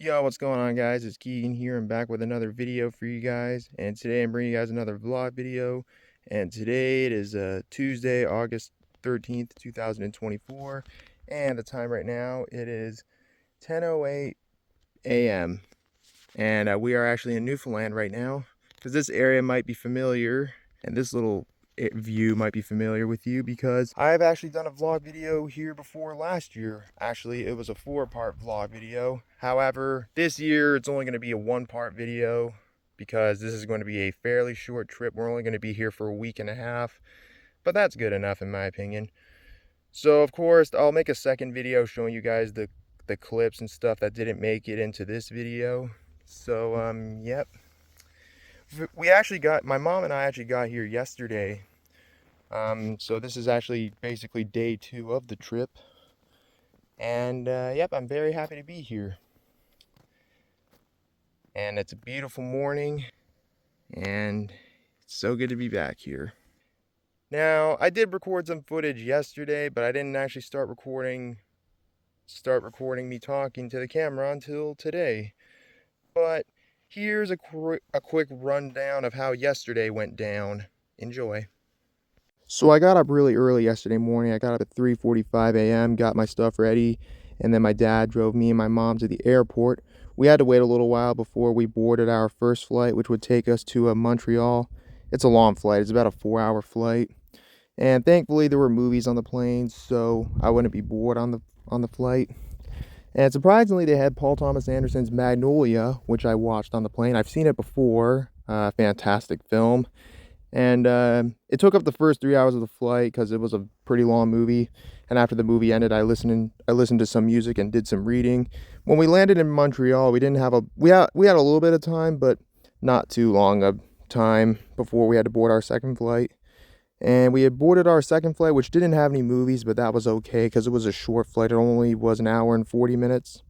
Yo, what's going on, guys? It's Keegan here. I'm back with another video for you guys, and today I'm bringing you guys another vlog video. And today it is Tuesday, August 13th, 2024, and the time right now it is 10:08 a.m. and we are actually in Newfoundland right now, because this area might be familiar, and this little view might be familiar with you because I've actually done a vlog video here before last year. Actually, it was a 4-part vlog video. However, this year it's only going to be a 1-part video because this is going to be a fairly short trip. We're only going to be here for a week and a half, but that's good enough in my opinion. So of course I'll make a second video showing you guys the clips and stuff that didn't make it into this video. So yep, my mom and I actually got here yesterday. So this is actually basically day 2 of the trip. And yep, I'm very happy to be here. And it's a beautiful morning, and it's so good to be back here. Now, I did record some footage yesterday, but I didn't actually start recording me talking to the camera until today. But here's a quick rundown of how yesterday went down. Enjoy. So I got up really early yesterday morning. I got up at 3:45 a.m., got my stuff ready, and then my dad drove me and my mom to the airport. We had to wait a little while before we boarded our first flight, which would take us to Montreal. It's a long flight. It's about a 4-hour flight. And thankfully there were movies on the plane, so I wouldn't be bored on the flight. And surprisingly, they had Paul Thomas Anderson's Magnolia, which I watched on the plane. I've seen it before. Fantastic film. And it took up the first 3 hours of the flight because it was a pretty long movie. And after the movie ended, I listened to some music and did some reading. When we landed in Montreal, we had a little bit of time, but not too long of time before we had to board our second flight. And we had boarded our second flight, which didn't have any movies, but that was okay because it was a short flight. It only was an hour and 40 minutes.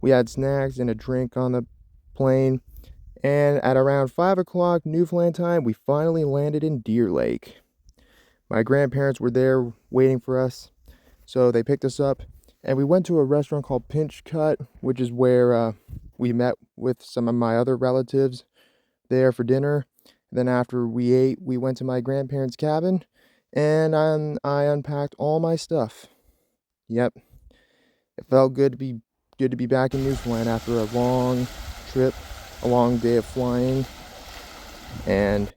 We had snacks and a drink on the plane. And at around 5 o'clock Newfoundland time, we finally landed in Deer Lake. My grandparents were there waiting for us, so they picked us up. And we went to a restaurant called Pinch Cut, which is where we met with some of my other relatives there for dinner. Then after we ate, we went to my grandparents' cabin, and I unpacked all my stuff. Yep, it felt good to be back in Newfoundland after a long trip, a long day of flying. And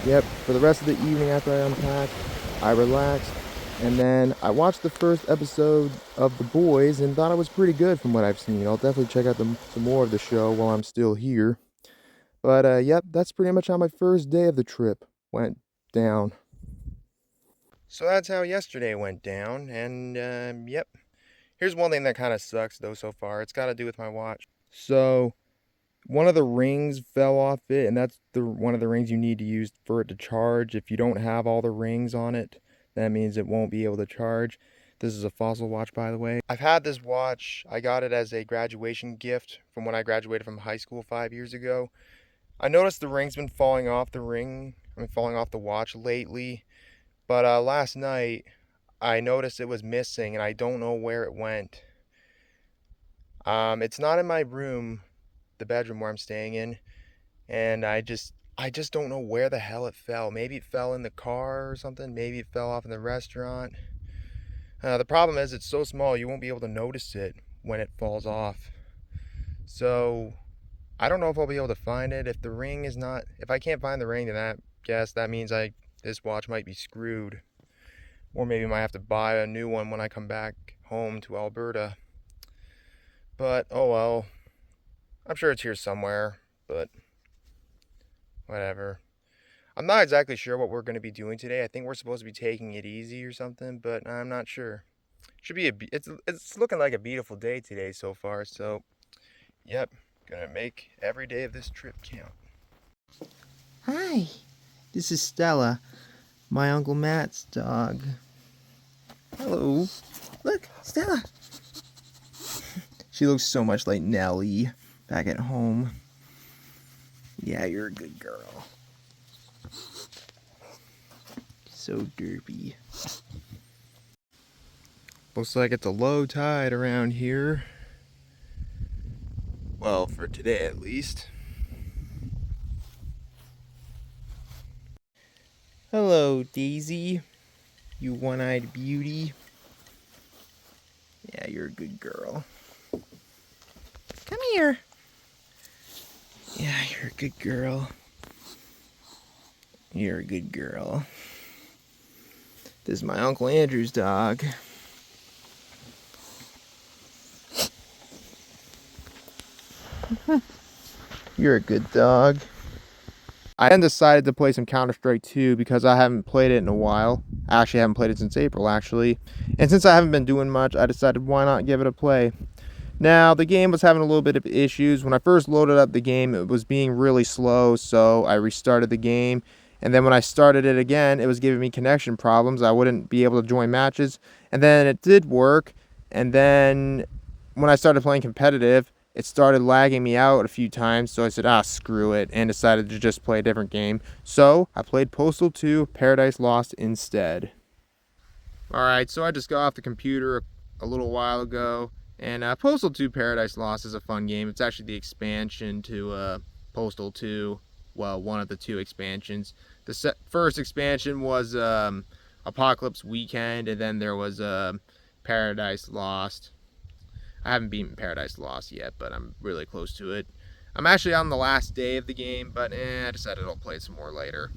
yep, for the rest of the evening after I unpacked, I relaxed, and then I watched the first episode of The Boys and thought it was pretty good from what I've seen. I'll definitely check out some more of the show while I'm still here. But yep, that's pretty much how my first day of the trip went down. So that's how yesterday went down, and yep. Here's one thing that kind of sucks though so far. It's got to do with my watch. So one of the rings fell off it, and that's one of the rings you need to use for it to charge. If you don't have all the rings on it, that means it won't be able to charge. This is a Fossil watch, by the way. I've had this watch. I got it as a graduation gift from when I graduated from high school 5 years ago. I noticed the ring's been falling off falling off the watch lately. But last night, I noticed it was missing, and I don't know where it went. It's not in my room, the bedroom where I'm staying in, and I just don't know where the hell it fell. Maybe it fell in the car or something. Maybe it fell off in the restaurant. The problem is it's so small you won't be able to notice it when it falls off. So I don't know if I'll be able to find it. If I can't find the ring, then that means this watch might be screwed. Or maybe I might have to buy a new one when I come back home to Alberta. But oh well. I'm sure it's here somewhere, but whatever. I'm not exactly sure what we're going to be doing today. I think we're supposed to be taking it easy or something, but I'm not sure. It's looking like a beautiful day today so far, so yep, gonna make every day of this trip count. Hi, this is Stella, my Uncle Matt's dog. Hello. Look, Stella. She looks so much like Nellie back at home. Yeah, you're a good girl. So derpy. Looks like it's a low tide around here. Well, for today at least. Hello, Daisy. You one-eyed beauty. Yeah, you're a good girl. Come here. Yeah, you're a good girl. You're a good girl. This is my Uncle Andrew's dog. You're a good dog. I then decided to play some Counter-Strike 2 because I haven't played it in a while. I actually haven't played it since April, actually. And since I haven't been doing much, I decided why not give it a play. Now, the game was having a little bit of issues. When I first loaded up the game, it was being really slow, so I restarted the game. And then when I started it again, it was giving me connection problems. I wouldn't be able to join matches. And then it did work. And then when I started playing competitive, it started lagging me out a few times. So I said, screw it, and decided to just play a different game. So I played Postal 2 Paradise Lost instead. Alright, so I just got off the computer a little while ago. And Postal 2 Paradise Lost is a fun game. It's actually the expansion to Postal 2. Well, one of the two expansions. The first expansion was Apocalypse Weekend, and then there was Paradise Lost. I haven't beaten Paradise Lost yet, but I'm really close to it. I'm actually on the last day of the game, but I decided I'll play some more later.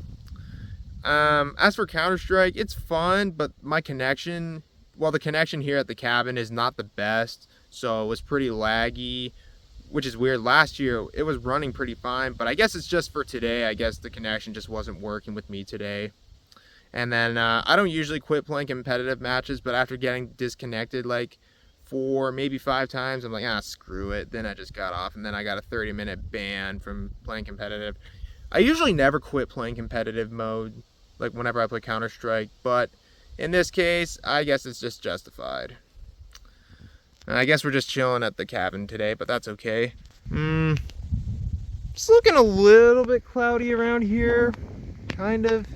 As for Counter-Strike, it's fun, but my connection... Well, the connection here at the cabin is not the best, so it was pretty laggy, which is weird. Last year, it was running pretty fine, but I guess it's just for today. I guess the connection just wasn't working with me today. And then I don't usually quit playing competitive matches, but after getting disconnected like 4, maybe 5 times, I'm like, screw it. Then I just got off, and then I got a 30-minute ban from playing competitive. I usually never quit playing competitive mode, like whenever I play Counter-Strike, but in this case, I guess it's just justified. I guess we're just chilling at the cabin today, but that's okay. It's looking a little bit cloudy around here, kind of.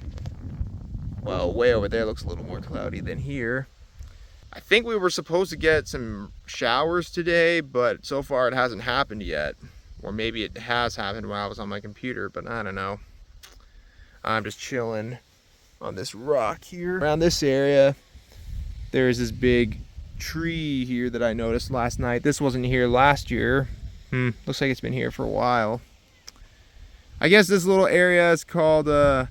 Well, way over there looks a little more cloudy than here. I think we were supposed to get some showers today, but so far it hasn't happened yet. Or maybe it has happened while I was on my computer, but I don't know. I'm just chilling on this rock here. Around this area, there's this big tree here that I noticed last night. This wasn't here last year. Looks like it's been here for a while. I guess this little area is called, trying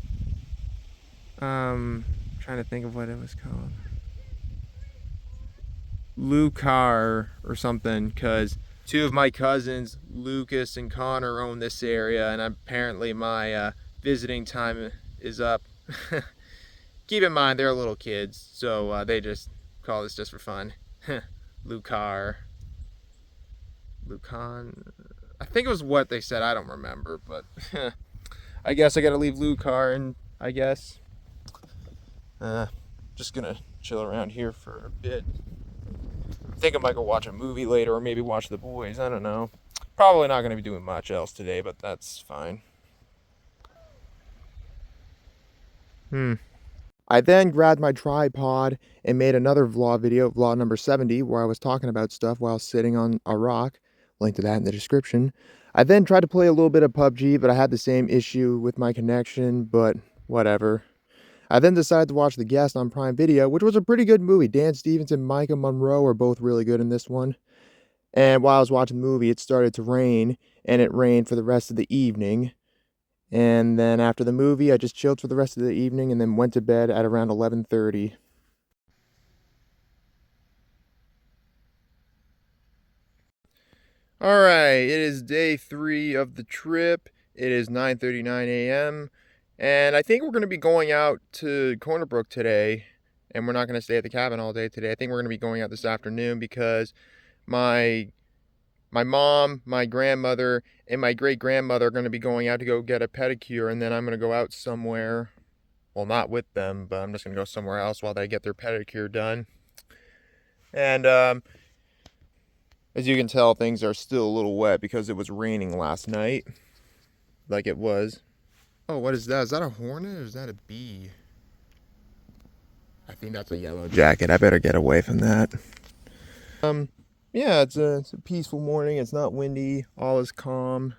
to think of what it was called. Lucar or something, because 2 of my cousins, Lucas and Connor, own this area, and apparently my visiting time is up. Keep in mind, they're little kids, so they just call this just for fun. Lucar. Lucan. I think it was what they said. I don't remember, but I guess I gotta leave Lucar, and I guess just gonna chill around here for a bit. I think I might go watch a movie later, or maybe watch The Boys. I don't know. Probably not gonna be doing much else today, but that's fine. I then grabbed my tripod and made another vlog video, vlog number 70, where I was talking about stuff while sitting on a rock. Link to that in the description. I then tried to play a little bit of PUBG, but I had the same issue with my connection, but whatever. I then decided to watch The Guest on Prime Video, which was a pretty good movie. Dan Stevens and Micah Monroe are both really good in this one. And while I was watching the movie, it started to rain, and it rained for the rest of the evening. And then after the movie, I just chilled for the rest of the evening and then went to bed at around 11:30. Alright, it is day 3 of the trip. It is 9:39 a.m. And I think we're going to be going out to Corner Brook today. And we're not going to stay at the cabin all day today. I think we're going to be going out this afternoon because my mom, my grandmother, and my great-grandmother are going to be going out to go get a pedicure, and then I'm going to go out somewhere. Well, not with them, but I'm just going to go somewhere else while they get their pedicure done. And as you can tell, things are still a little wet because it was raining last night. Like it was. Oh, what is that? Is that a hornet or is that a bee? I think that's a yellow jacket. I better get away from that. yeah, it's a peaceful morning. It's not windy. All is calm.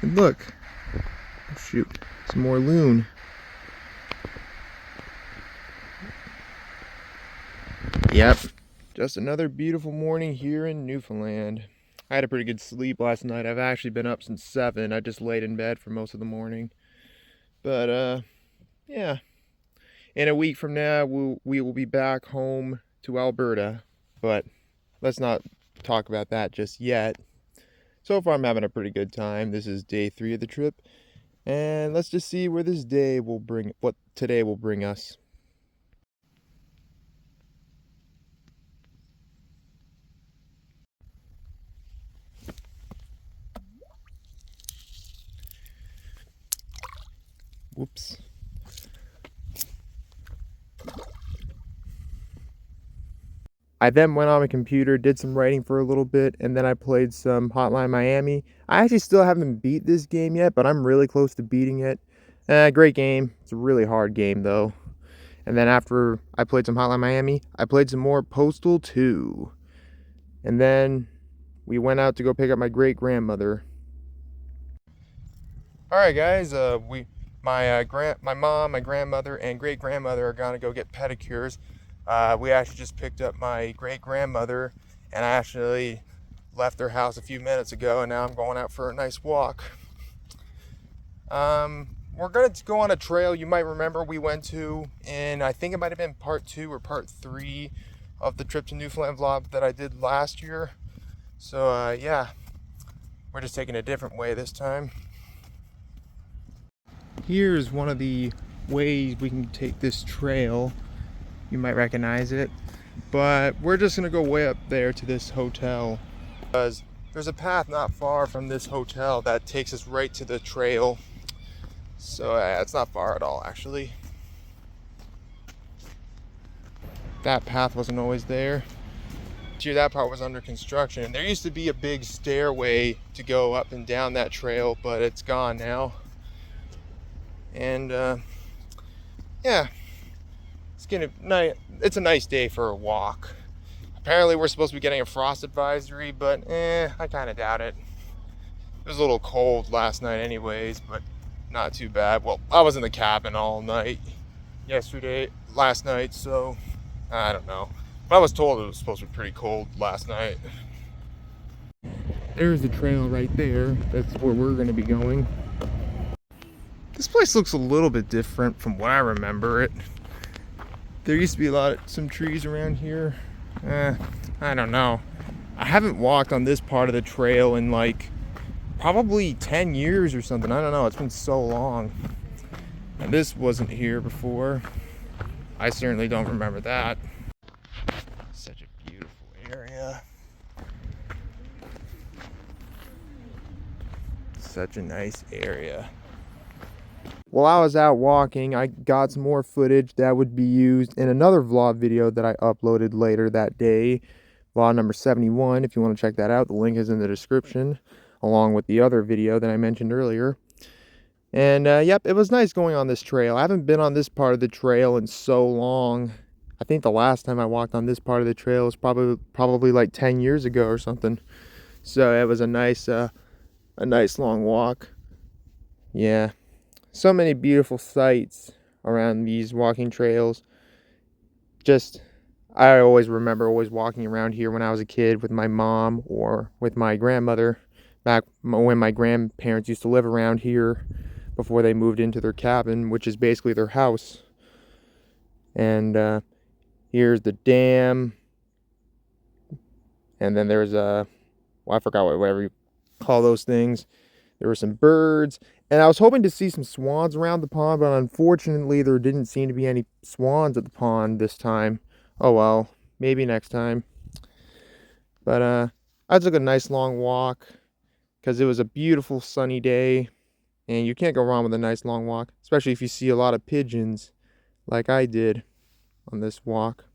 And look, oh shoot, some more loon. Yep, just another beautiful morning here in Newfoundland. I had a pretty good sleep last night. I've actually been up since 7. I just laid in bed for most of the morning. But yeah, in a week from now, we will be back home to Alberta. But let's not talk about that just yet. So far, I'm having a pretty good time. This is day 3 of the trip, and let's just see where this day will bring, what today will bring us. Whoops. I then went on my computer, did some writing for a little bit, and then I played some Hotline Miami. I actually still haven't beat this game yet, but I'm really close to beating it. Great game. It's a really hard game, though. And then after I played some Hotline Miami, I played some more Postal 2. And then we went out to go pick up my great-grandmother. All right, guys. My mom, my grandmother, and great-grandmother are gonna go get pedicures. We actually just picked up my great-grandmother, and I actually left their house a few minutes ago, and now I'm going out for a nice walk. We're gonna go on a trail you might remember we went to in, I think it might have been part 2 or part 3 of the trip to Newfoundland vlog that I did last year. So yeah, we're just taking a different way this time. Here's one of the ways we can take this trail. You might recognize it, but we're just gonna go way up there to this hotel because there's a path not far from this hotel that takes us right to the trail. So it's not far at all, actually. That path wasn't always there. That part was under construction. There used to be a big stairway to go up and down that trail, but it's gone now. And yeah, it's a nice day for a walk. Apparently we're supposed to be getting a frost advisory, but I kind of doubt it. It was a little cold last night anyways, but not too bad. Well, I was in the cabin all night last night, so I don't know. But I was told it was supposed to be pretty cold last night. There's the trail right there. That's where we're going to be going. This place looks a little bit different from what I remember it. There used to be some trees around here. I don't know. I haven't walked on this part of the trail in like probably 10 years or something. I don't know. It's been so long. And this wasn't here before. I certainly don't remember that. Such a beautiful area. Such a nice area. While I was out walking, I got some more footage that would be used in another vlog video that I uploaded later that day. Vlog number 71, if you want to check that out. The link is in the description, along with the other video that I mentioned earlier. And yep, it was nice going on this trail. I haven't been on this part of the trail in so long. I think the last time I walked on this part of the trail was probably like 10 years ago or something. So it was a nice long walk. Yeah. So many beautiful sights around these walking trails. I always remember walking around here when I was a kid with my mom or with my grandmother, back when my grandparents used to live around here before they moved into their cabin, which is basically their house. And here's the dam. And then there's I forgot whatever you call those things. There were some birds. And I was hoping to see some swans around the pond, but unfortunately there didn't seem to be any swans at the pond this time. Oh well, maybe next time. But I took a nice long walk because it was a beautiful sunny day. And you can't go wrong with a nice long walk, especially if you see a lot of pigeons like I did on this walk.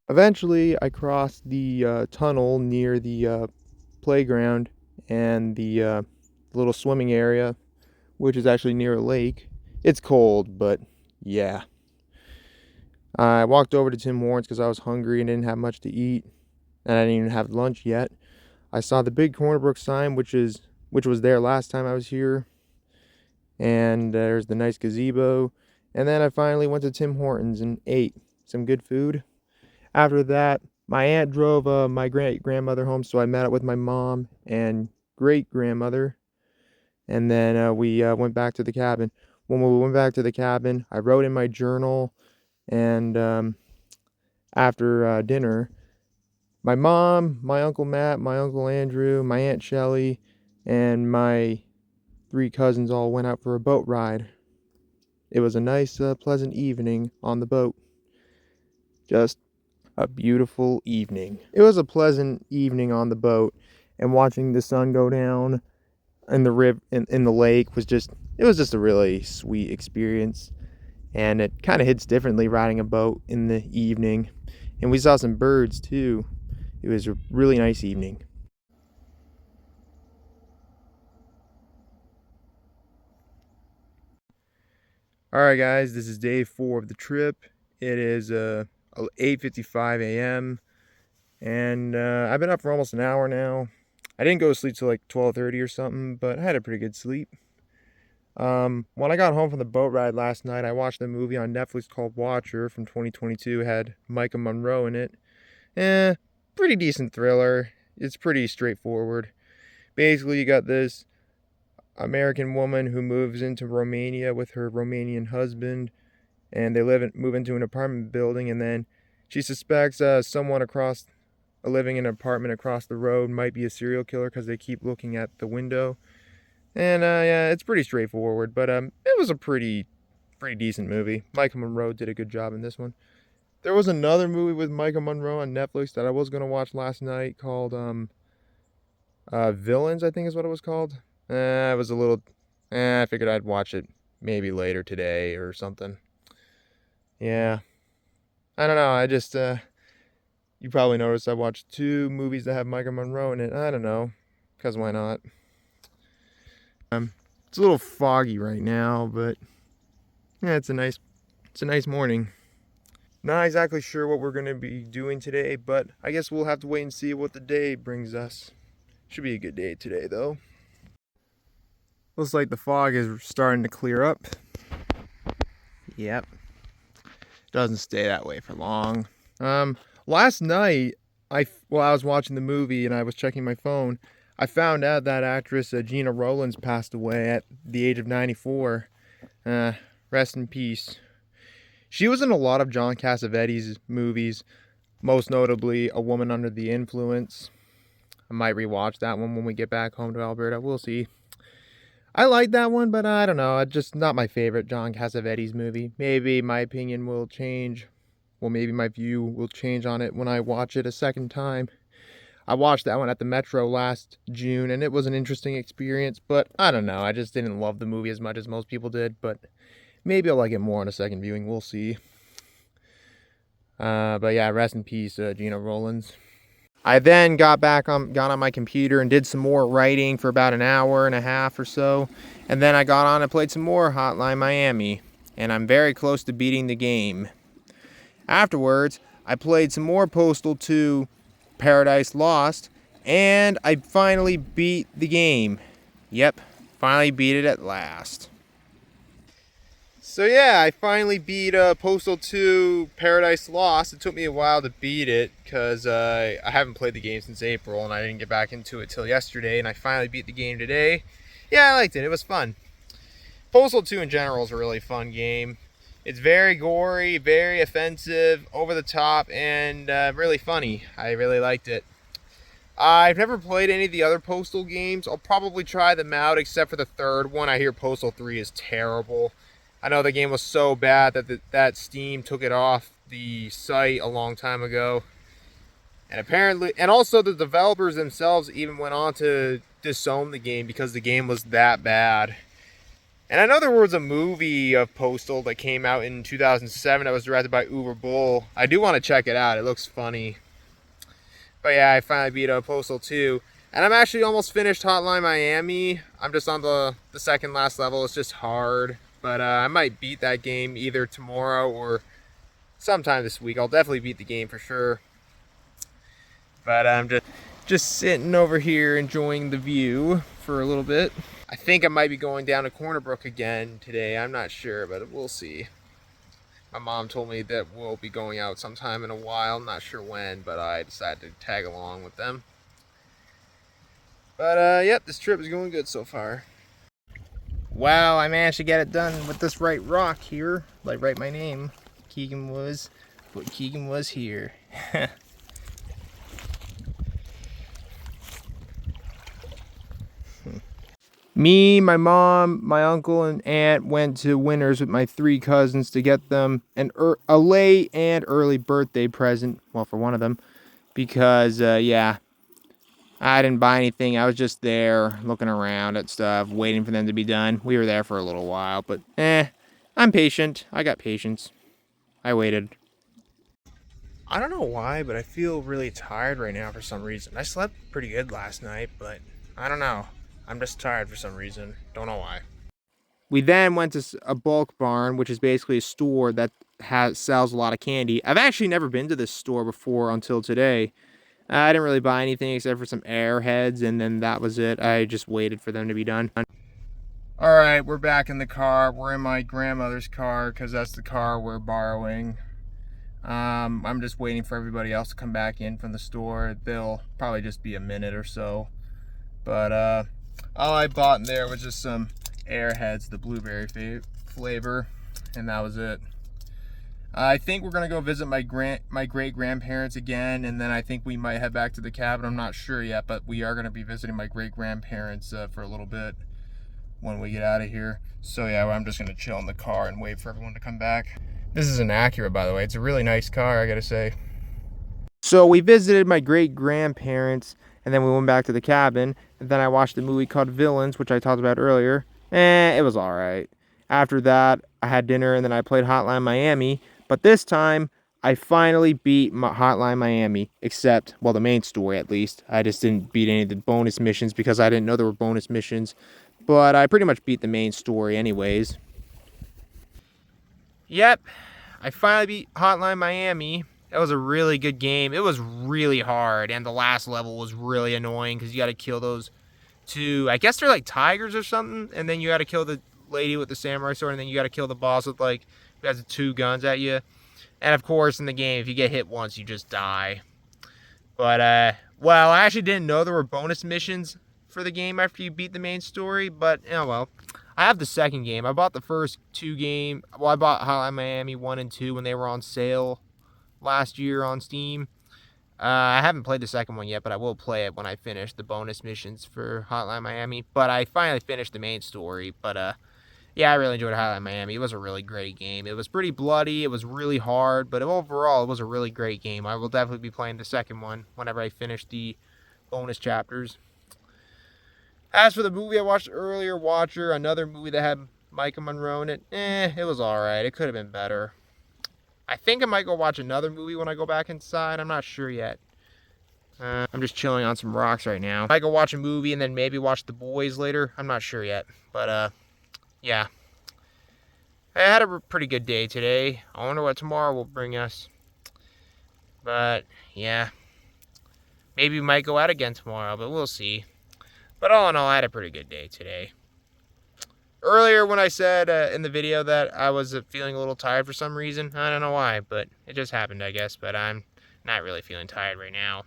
Eventually, I crossed the tunnel near the playground and the little swimming area, which is actually near a lake. It's cold, but yeah. I walked over to Tim Hortons because I was hungry and didn't have much to eat, and I didn't even have lunch yet. I saw the big Cornerbrook sign, which was there last time I was here, and there's the nice gazebo. And then I finally went to Tim Hortons and ate some good food. After that, my aunt drove my great-grandmother home, so I met up with my mom and great-grandmother, and then we went back to the cabin. When we went back to the cabin, I wrote in my journal, and after dinner, my mom, my Uncle Matt, my Uncle Andrew, my Aunt Shelley, and my 3 cousins all went out for a boat ride. It was a nice, pleasant evening on the boat. Just a beautiful evening. It was a pleasant evening on the boat, and watching the sun go down in the lake was just a really sweet experience. And it kind of hits differently riding a boat in the evening. And we saw some birds too. It was a really nice evening. Alright guys, this is day 4 of the trip. It is 8:55 a.m. and I've been up for almost an hour now. I didn't go to sleep till like 12:30 or something, but I had a pretty good sleep. When I got home from the boat ride last night, I watched a movie on Netflix called Watcher from 2022. It had Micah Monroe in it. Pretty decent thriller. It's pretty straightforward. Basically, you got this American woman who moves into Romania with her Romanian husband, and they move into an apartment building, and then she suspects someone living in an apartment across the road might be a serial killer because they keep looking at the window. And yeah, it's pretty straightforward, but it was a pretty decent movie. Micah Monroe did a good job in this one. There was another movie with Micah Monroe on Netflix that I was gonna watch last night called Villains, I think is what it was called. It was a little. I figured I'd watch it maybe later today or something. Yeah, I don't know. I just you probably noticed I watched 2 movies that have Micah Monroe in it. I don't know, cause why not? It's a little foggy right now, but yeah, it's a nice morning. Not exactly sure what we're gonna be doing today, but I guess we'll have to wait and see what the day brings us. Should be a good day today, though. Looks like the fog is starting to clear up. Yep. Doesn't stay that way for long. Last night, while I was watching the movie and I was checking my phone, I found out that actress Gina Rowlands passed away at the age of 94. Rest in peace. She was in a lot of John Cassavetes movies, most notably A Woman Under the Influence. I might rewatch that one when we get back home to Alberta. We'll see. I like that one, but I don't know. It's just not my favorite John Cassavetes movie. Maybe my opinion will change. Well, maybe my view will change on it when I watch it a second time. I watched that one at the Metro last June, and it was an interesting experience, but I don't know. I just didn't love the movie as much as most people did, but maybe I'll like it more on a second viewing. We'll see. But yeah, rest in peace, Gina Rowlands. I then got on my computer and did some more writing for about an hour and a half or so, and then I got on and played some more Hotline Miami, and I'm very close to beating the game. Afterwards, I played some more Postal 2 Paradise Lost, and I finally beat the game. Yep, finally beat it at last. So yeah, I finally beat Postal 2 Paradise Lost. It took me a while to beat it because I haven't played the game since April and I didn't get back into it till yesterday, and I finally beat the game today. Yeah, I liked it. It was fun. Postal 2 in general is a really fun game. It's very gory, very offensive, over the top, and really funny. I really liked it. I've never played any of the other Postal games. I'll probably try them out except for the third one. I hear Postal 3 is terrible. I know the game was so bad that Steam took it off the site a long time ago. And also the developers themselves even went on to disown the game because the game was that bad. And I know there was a movie of Postal that came out in 2007 that was directed by Uwe Boll. I do want to check it out. It looks funny. But yeah, I finally beat Postal 2. And I'm actually almost finished Hotline Miami. I'm just on the second last level. It's just hard. But I might beat that game either tomorrow or sometime this week. I'll definitely beat the game for sure. But I'm just sitting over here enjoying the view for a little bit. I think I might be going down to Corner Brook again today. I'm not sure, but we'll see. My mom told me that we'll be going out sometime in a while. I'm not sure when, but I decided to tag along with them. But yep, this trip is going good so far. Wow, I managed to get it done with this right rock here. Like, write my name. Keegan was what Keegan was here. Me, my mom, my uncle, and aunt went to Winners with my 3 cousins to get them a late and early birthday present. Well, for one of them. Because, yeah, I didn't buy anything. I was just there looking around at stuff, waiting for them to be done. We were there for a little while, but, I'm patient. I got patience. I waited. I don't know why, but I feel really tired right now for some reason. I slept pretty good last night, but I don't know. I'm just tired for some reason. Don't know why. We then went to a bulk barn, which is basically a store that sells a lot of candy. I've actually never been to this store before until today. I didn't really buy anything except for some Airheads, and then that was it. I just waited for them to be done. All right, we're back in the car. We're in my grandmother's car because that's the car we're borrowing. I'm just waiting for everybody else to come back in from the store. They'll probably just be a minute or so. But all I bought in there was just some Airheads, the blueberry flavor, and that was it. I think we're gonna go visit my great grandparents again, and then I think we might head back to the cabin. I'm not sure yet, but we are gonna be visiting my great grandparents for a little bit when we get out of here. So yeah, I'm just gonna chill in the car and wait for everyone to come back. This is an Acura, by the way. It's a really nice car, I gotta say. So we visited my great grandparents, and then we went back to the cabin, and then I watched a movie called Villains, which I talked about earlier. It was alright. After that, I had dinner, and then I played Hotline Miami, but this time, I finally beat Hotline Miami, except, well, the main story at least. I just didn't beat any of the bonus missions because I didn't know there were bonus missions, but I pretty much beat the main story anyways. Yep, I finally beat Hotline Miami. That was a really good game. It was really hard, and the last level was really annoying because you got to kill those 2, I guess they're like tigers or something, and then you got to kill the lady with the samurai sword, and then you got to kill the boss with like, who has the 2 guns at you. And of course, in the game, if you get hit once, you just die. But, well, I actually didn't know there were bonus missions for the game after you beat the main story, but, oh well. I have the second game. I bought the first 2 games. Well, I bought Hotline Miami 1 and 2 when they were on sale last year on Steam. I haven't played the second one yet, but I will play it when I finish the bonus missions for Hotline Miami. But I finally finished the main story. But, yeah, I really enjoyed Hotline Miami. It was a really great game. It was pretty bloody. It was really hard. But overall, it was a really great game. I will definitely be playing the second one whenever I finish the bonus chapters. As for the movie I watched earlier, Watcher, another movie that had Micah Monroe in it, it was alright. It could have been better. I think I might go watch another movie when I go back inside. I'm not sure yet. I'm just chilling on some rocks right now. I might go watch a movie and then maybe watch The Boys later. I'm not sure yet. But, yeah. I had a pretty good day today. I wonder what tomorrow will bring us. But, yeah. Maybe we might go out again tomorrow, but we'll see. But all in all, I had a pretty good day today. Earlier when I said in the video that I was feeling a little tired for some reason, I don't know why, but it just happened, I guess. But I'm not really feeling tired right now.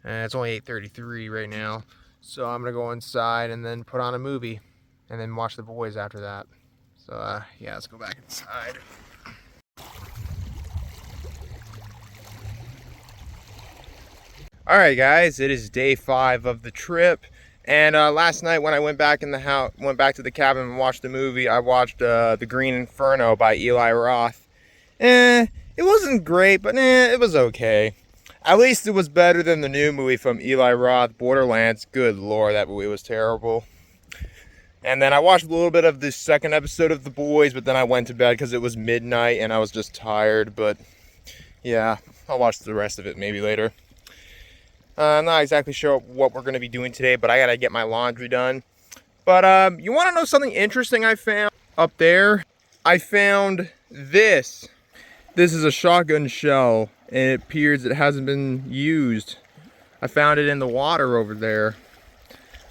It's only 8:33 right now, so I'm going to go inside and then put on a movie and then watch The Boys after that. So, yeah, let's go back inside. Alright guys, it is day 5 of the trip, and last night when I went back to the cabin and watched the movie, I watched The Green Inferno by Eli Roth. It wasn't great, but it was okay. At least it was better than the new movie from Eli Roth, Borderlands. Good lord, that movie was terrible. And then I watched a little bit of the second episode of The Boys, but then I went to bed because it was midnight and I was just tired. But yeah, I'll watch the rest of it maybe later. I'm not exactly sure what we're going to be doing today, but I got to get my laundry done. But you want to know something interesting I found up there? I found this. This is a shotgun shell, and it appears it hasn't been used. I found it in the water over there.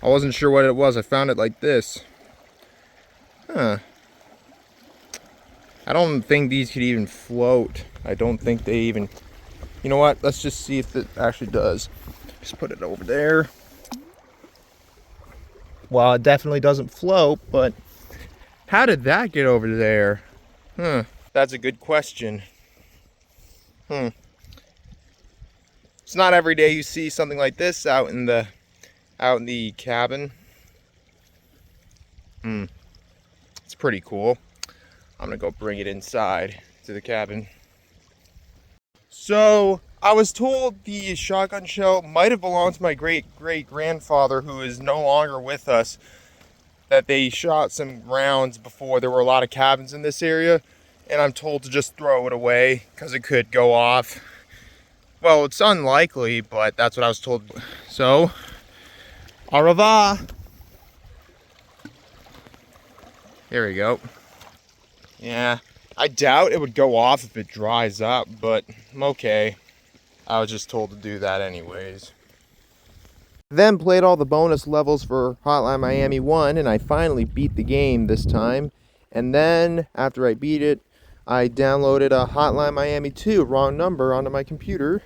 I wasn't sure what it was. I found it like this. Huh. I don't think these could even float. I don't think they even... You know what? Let's just see if it actually does. Just put it over there. Well, it definitely doesn't float, but how did that get over there? Huh. That's a good question. It's not every day you see something like this out in the cabin. It's pretty cool. I'm gonna go bring it inside to the cabin. So I was told the shotgun shell might have belonged to my great-great-grandfather, who is no longer with us, that they shot some rounds before. There were a lot of cabins in this area, and I'm told to just throw it away because it could go off. Well, it's unlikely, but that's what I was told. So, au revoir. There we go. Yeah, I doubt it would go off if it dries up, but I'm okay. I was just told to do that anyways. Then played all the bonus levels for Hotline Miami 1, and I finally beat the game this time. And then, after I beat it, I downloaded a Hotline Miami 2, wrong number, onto my computer.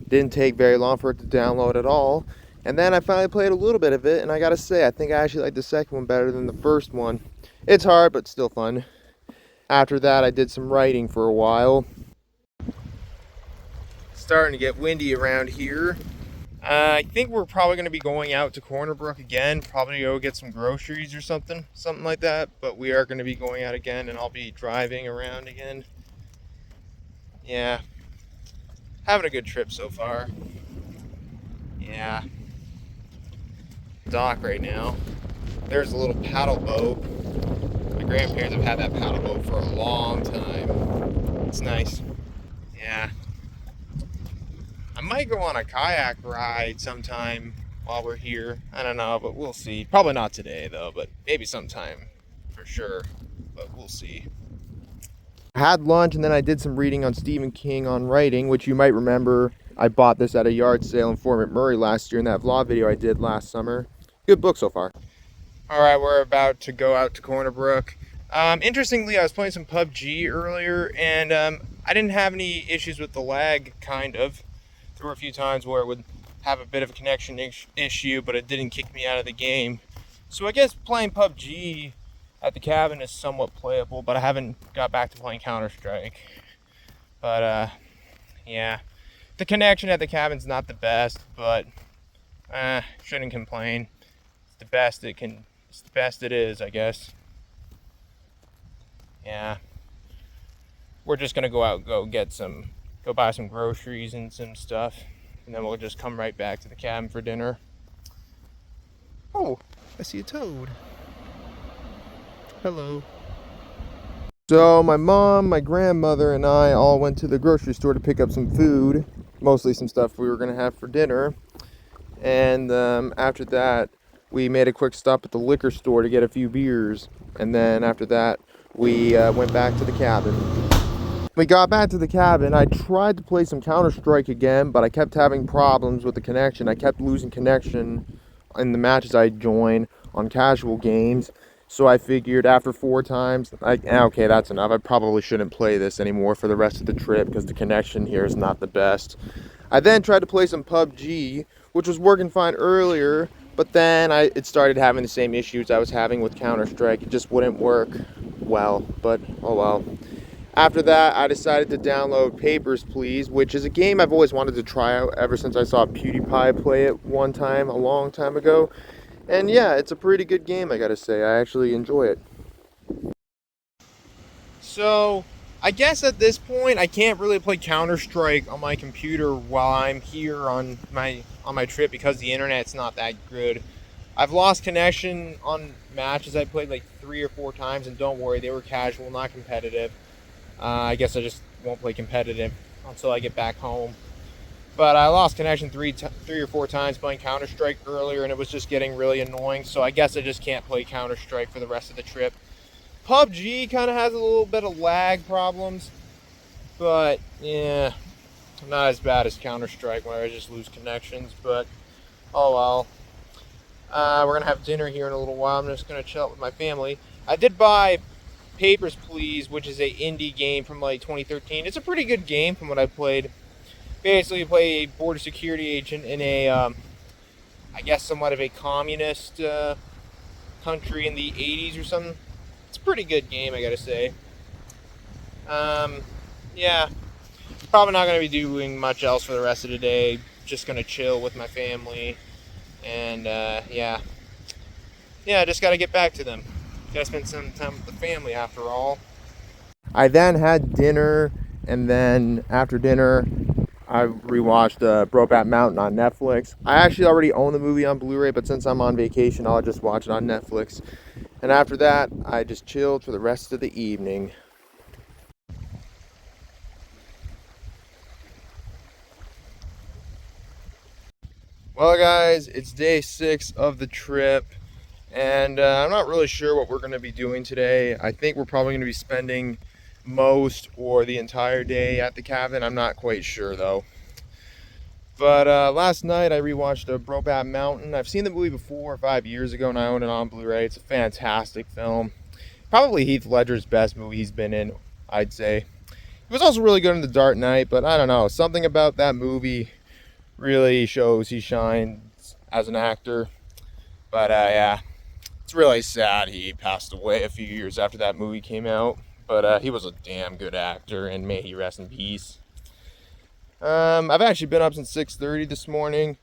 Didn't take very long for it to download at all. And then I finally played a little bit of it, and I gotta say, I think I actually like the second one better than the first one. It's hard, but still fun. After that, I did some writing for a while. Starting to get windy around here. I think we're probably going to be going out to Corner Brook again, probably go get some groceries or something like that. But we are going to be going out again, and I'll be driving around again. Yeah, having a good trip so far. Yeah, dock right now. There's a little paddle boat. My grandparents have had that paddle boat for a long time. It's nice. Yeah. I might go on a kayak ride sometime while we're here. I don't know, but we'll see. Probably not today, though, but maybe sometime for sure. But we'll see. I had lunch, and then I did some reading on Stephen King on writing, which you might remember. I bought this at a yard sale in Fort McMurray last year in that vlog video I did last summer. Good book so far. All right, we're about to go out to Corner Brook. Interestingly, I was playing some PUBG earlier, and I didn't have any issues with the lag, kind of. There were a few times where it would have a bit of a connection issue, but it didn't kick me out of the game. So I guess playing PUBG at the cabin is somewhat playable, but I haven't got back to playing Counter-Strike. But yeah, the connection at the cabin's not the best, but shouldn't complain. It's the best it is, I guess. Yeah, we're just gonna go out and go buy some groceries and some stuff, and then we'll just come right back to the cabin for dinner. Oh, I see a toad. Hello. So my mom, my grandmother, and I all went to the grocery store to pick up some food, mostly some stuff we were gonna have for dinner. And after that, we made a quick stop at the liquor store to get a few beers. And then after that, we went back to the cabin. We got back to the cabin. I tried to play some Counter-Strike again, but I kept having problems with the connection. I kept losing connection in the matches I joined on casual games. So I figured after 4 times, okay, that's enough. I probably shouldn't play this anymore for the rest of the trip because the connection here is not the best. I then tried to play some PUBG, which was working fine earlier, but then it started having the same issues I was having with Counter-Strike. It just wouldn't work well, but oh well. After that, I decided to download Papers, Please, which is a game I've always wanted to try out ever since I saw PewDiePie play it one time, a long time ago. And yeah, it's a pretty good game, I gotta say. I actually enjoy it. So, I guess at this point, I can't really play Counter-Strike on my computer while I'm here on my trip because the internet's not that good. I've lost connection on matches I played like 3 or 4 times, and don't worry, they were casual, not competitive. I guess I just won't play competitive until I get back home. But I lost connection three or four times playing Counter-Strike earlier, and it was just getting really annoying. So I guess I just can't play Counter-Strike for the rest of the trip. PUBG kind of has a little bit of lag problems, but yeah, not as bad as Counter-Strike where I just lose connections. But oh well. We're gonna have dinner here in a little while. I'm just gonna chill out with my family. I did buy Papers, Please, which is a indie game from like 2013. It's a pretty good game from what I played. Basically, you play a border security agent in a, I guess, somewhat of a communist country in the 80s or something. It's a pretty good game, I gotta say. Yeah, probably not gonna be doing much else for the rest of the day. Just gonna chill with my family, and yeah, I just gotta get back to them. Gotta spend some time with the family after all. I then had dinner, and then after dinner, I rewatched Brokeback Mountain on Netflix. I actually already own the movie on Blu-ray, but since I'm on vacation, I'll just watch it on Netflix. And after that, I just chilled for the rest of the evening. Well, guys, it's day 6 of the trip, and I'm not really sure what we're going to be doing today. I think we're probably going to be spending most or the entire day at the cabin. I'm not quite sure, though. But last night I rewatched Brokeback Mountain. I've seen the movie before 5 years ago, and I own it on Blu-ray. It's a fantastic film. Probably Heath Ledger's best movie he's been in, I'd say. He was also really good in The Dark Knight, but I don't know. Something about that movie really shows he shines as an actor. But yeah, it's really sad he passed away a few years after that movie came out. But he was a damn good actor, and may he rest in peace. I've actually been up since 6:30 this morning.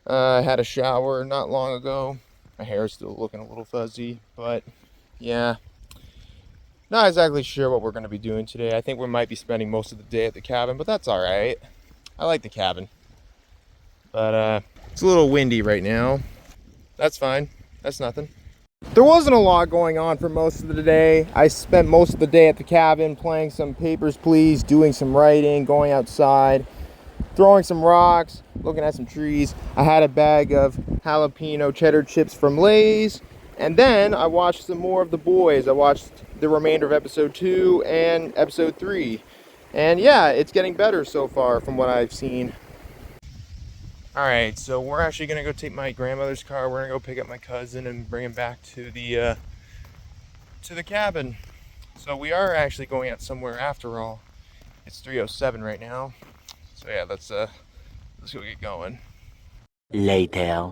I had a shower not long ago. My hair is still looking a little fuzzy, but yeah. Not exactly sure what we're going to be doing today. I think we might be spending most of the day at the cabin, but that's alright. I like the cabin. But it's a little windy right now. That's fine. That's nothing. There wasn't a lot going on for most of the day. I spent most of the day at the cabin playing some Papers, Please, doing some writing, going outside, throwing some rocks, looking at some trees. I had a bag of jalapeno cheddar chips from Lay's, and then I watched some more of The Boys. I watched the remainder of episode 2 and episode 3, and yeah, it's getting better so far from what I've seen. Alright, so we're actually gonna go take my grandmother's car. We're gonna go pick up my cousin and bring him back to the cabin. So we are actually going out somewhere after all. It's 3:07 right now. So yeah, let's go get going. Later.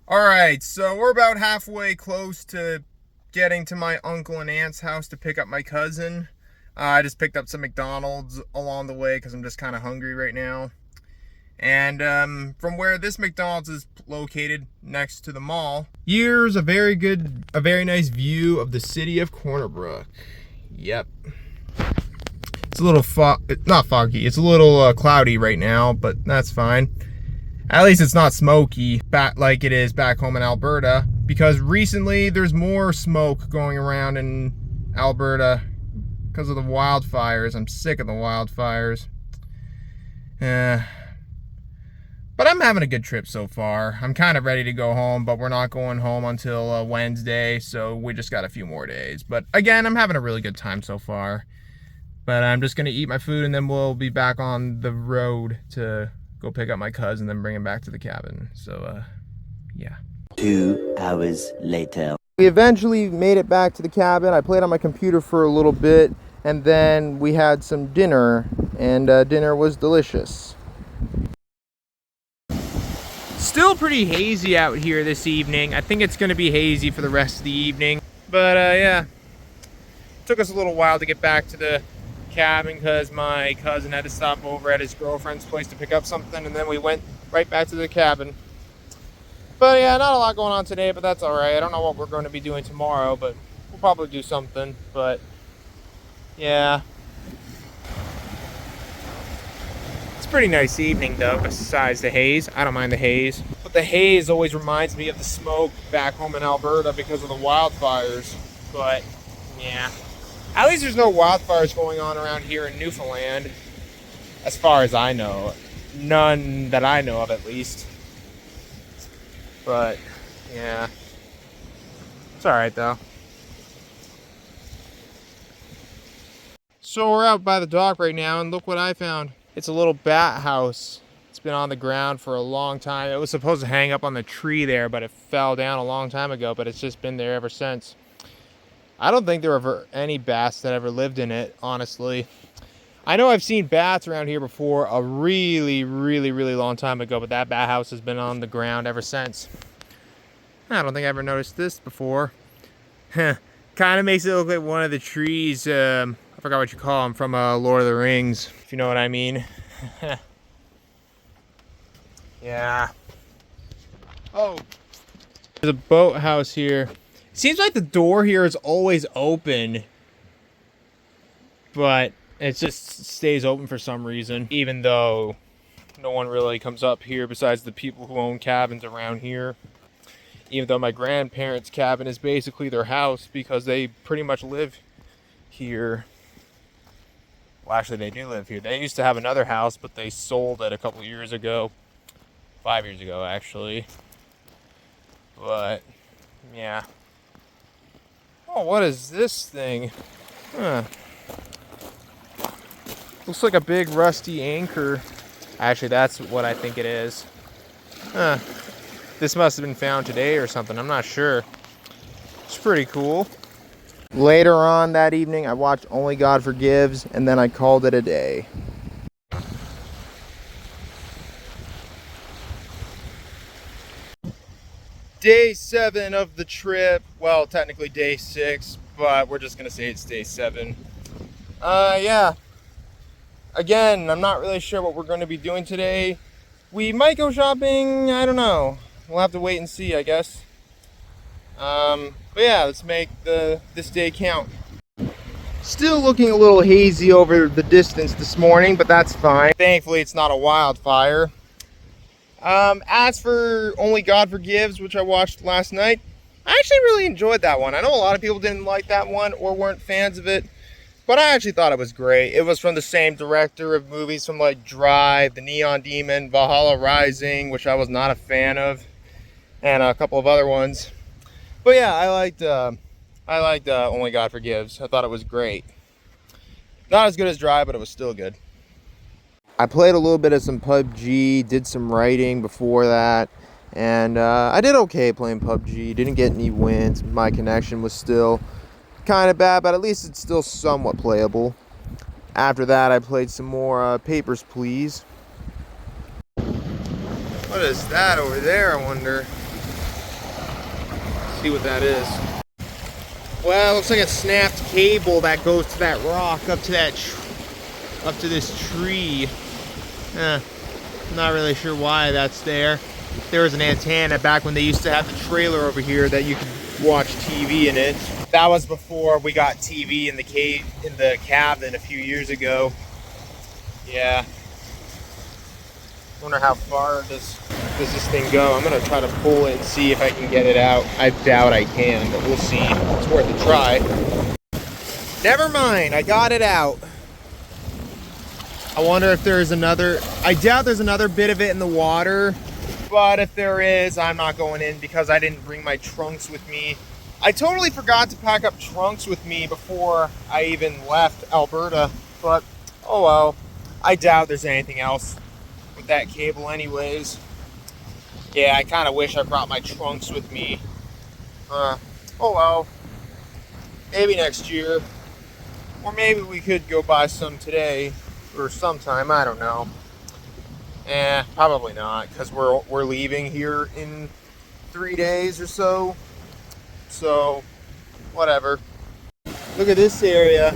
Alright, so we're about halfway close to getting to my uncle and aunt's house to pick up my cousin. I just picked up some McDonald's along the way because I'm just kind of hungry right now. And from where this McDonald's is located next to the mall, here's a very nice view of the city of Corner Brook. Yep. It's a little not foggy. It's a little cloudy right now, but that's fine. At least it's not smoky like it is back home in Alberta, because recently there's more smoke going around in Alberta because of the wildfires. I'm sick of the wildfires. But I'm having a good trip so far. I'm kind of ready to go home, but we're not going home until Wednesday, so we just got a few more days. But again, I'm having a really good time so far. But I'm just going to eat my food, and then we'll be back on the road to go pick up my cousin and then bring him back to the cabin. So, yeah. 2 hours later. We eventually made it back to the cabin. I played on my computer for a little bit, and then we had some dinner, and dinner was delicious. Still pretty hazy out here this evening. I think it's going to be hazy for the rest of the evening. But yeah, it took us a little while to get back to the cabin because my cousin had to stop over at his girlfriend's place to pick up something, and then we went right back to the cabin. But yeah, not a lot going on today, but that's alright. I don't know what we're going to be doing tomorrow, but we'll probably do something. But yeah. Pretty nice evening though, besides the haze. I don't mind the haze, but the haze always reminds me of the smoke back home in Alberta because of the wildfires. But yeah, at least there's no wildfires going on around here in Newfoundland as far as I know. None that I know of, at least. But yeah, it's all right though. So we're out by the dock right now, and look what I found. It's a little bat house. It's been on the ground for a long time. It was supposed to hang up on the tree there, but it fell down a long time ago, but it's just been there ever since. I don't think there were ever any bats that ever lived in it, honestly. I know I've seen bats around here before a really, really, really long time ago, but that bat house has been on the ground ever since. I don't think I ever noticed this before. Kind of makes it look like one of the trees, I forgot what you call them, from Lord of the Rings, if you know what I mean. Yeah. Oh, there's a boathouse here. It seems like the door here is always open, but it just stays open for some reason, even though no one really comes up here besides the people who own cabins around here. Even though my grandparents' cabin is basically their house because they pretty much live here. Well, actually, they do live here. They used to have another house, but they sold it a couple years ago. 5 years ago, actually. But, yeah. Oh, what is this thing? Huh. Looks like a big rusty anchor. Actually, that's what I think it is. Huh. This must have been found today or something. I'm not sure. It's pretty cool. Later on that evening, I watched Only God Forgives, and then I called it a day. Day 7 of the trip. Well, technically day 6, but we're just gonna say it's day 7. Yeah. Again, I'm not really sure what we're going to be doing today. We might go shopping. I don't know. We'll have to wait and see, I guess. But yeah, let's make this day count. Still looking a little hazy over the distance this morning, but that's fine. Thankfully, it's not a wildfire. As for Only God Forgives, which I watched last night, I actually really enjoyed that one. I know a lot of people didn't like that one or weren't fans of it, but I actually thought it was great. It was from the same director of movies from like Drive, The Neon Demon, Valhalla Rising, which I was not a fan of, and a couple of other ones. But yeah, I liked Only God Forgives. I thought it was great. Not as good as Drive, but it was still good. I played a little bit of some PUBG, did some writing before that, and I did okay playing PUBG. Didn't get any wins. My connection was still kind of bad, but at least it's still somewhat playable. After that, I played some more Papers, Please. What is that over there, I wonder? Let's see what that is. Well, it looks like a snapped cable that goes to that rock, up to this tree. Not really sure why that's there. There was an antenna back when they used to have the trailer over here that you could watch TV in it. That was before we got TV in the cabin a few years ago. Yeah. Wonder how far does this thing go? I'm gonna try to pull it and see if I can get it out. I doubt I can, but we'll see. It's worth a try. Never mind, I got it out. I wonder if there's another, I doubt there's another bit of it in the water, but if there is, I'm not going in because I didn't bring my trunks with me. I totally forgot to pack up trunks with me before I even left Alberta, but oh well. I doubt there's anything else with that cable anyways. Yeah, I kind of wish I brought my trunks with me. Oh well. Maybe next year. Or maybe we could go buy some today. Or sometime, I don't know. Probably not, because we're leaving here in 3 days or so. So, whatever. Look at this area.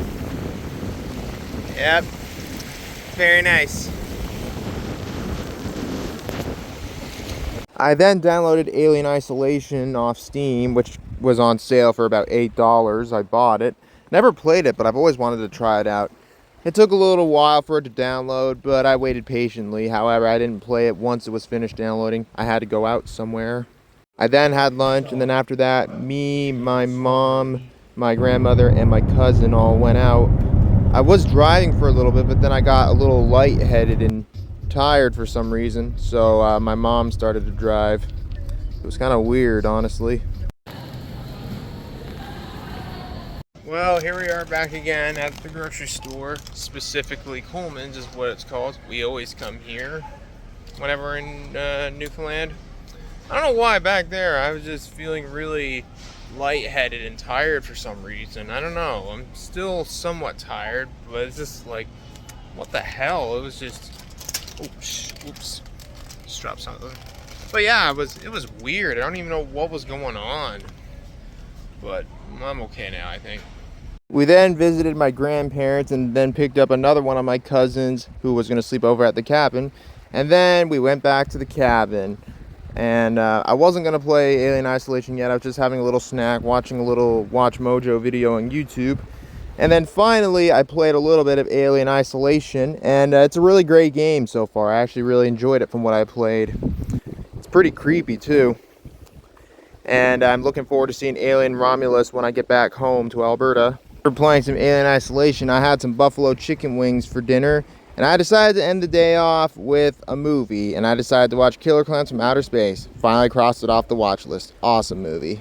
Yep. Very nice. I then downloaded Alien Isolation off Steam, which was on sale for about $8. I bought it. Never played it, but I've always wanted to try it out. It took a little while for it to download, but I waited patiently. However, I didn't play it once it was finished downloading. I had to go out somewhere. I then had lunch, and then after that, me, my mom, my grandmother, and my cousin all went out. I was driving for a little bit, but then I got a little lightheaded and tired for some reason, so my mom started to drive. It was kind of weird, honestly. Well, here we are back again at the grocery store. Specifically, Coleman's is what it's called. We always come here whenever we're in Newfoundland. I don't know why back there I was just feeling really lightheaded and tired for some reason. I don't know. I'm still somewhat tired, but it's just like, what the hell? It was just, oops, just dropped something. But yeah, it was weird. I don't even know what was going on, but I'm okay now, I think. We then visited my grandparents and then picked up another one of my cousins who was going to sleep over at the cabin. And then we went back to the cabin. And I wasn't going to play Alien Isolation yet. I was just having a little snack, watching a little Watch Mojo video on YouTube. And then finally, I played a little bit of Alien Isolation. And it's a really great game so far. I actually really enjoyed it from what I played. It's pretty creepy, too. And I'm looking forward to seeing Alien Romulus when I get back home to Alberta. For playing some Alien Isolation, I had some buffalo chicken wings for dinner, and I decided to end the day off with a movie, and I decided to watch Killer Clowns from Outer Space. Finally crossed it off the watch list. Awesome movie.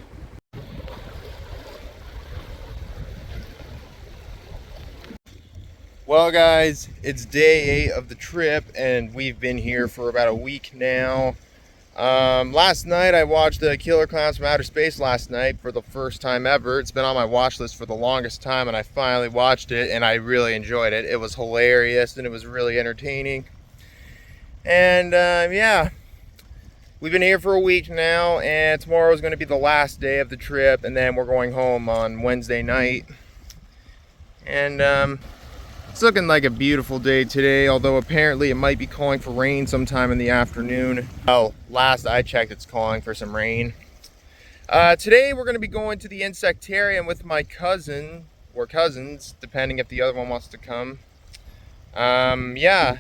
Well guys, it's day 8 of the trip, and we've been here for about a week now. Last night I watched the Killer Clowns from Outer Space last night for the first time ever. It's been on my watch list for the longest time, and I finally watched it, and I really enjoyed it. It was hilarious, and it was really entertaining. And yeah, we've been here for a week now, and tomorrow is going to be the last day of the trip, and then we're going home on Wednesday night. And it's looking like a beautiful day today, although apparently it might be calling for rain sometime in the afternoon. Oh, last I checked, it's calling for some rain. Today we're going to be going to the insectarium with my cousin, or cousins, depending if the other one wants to come. Yeah,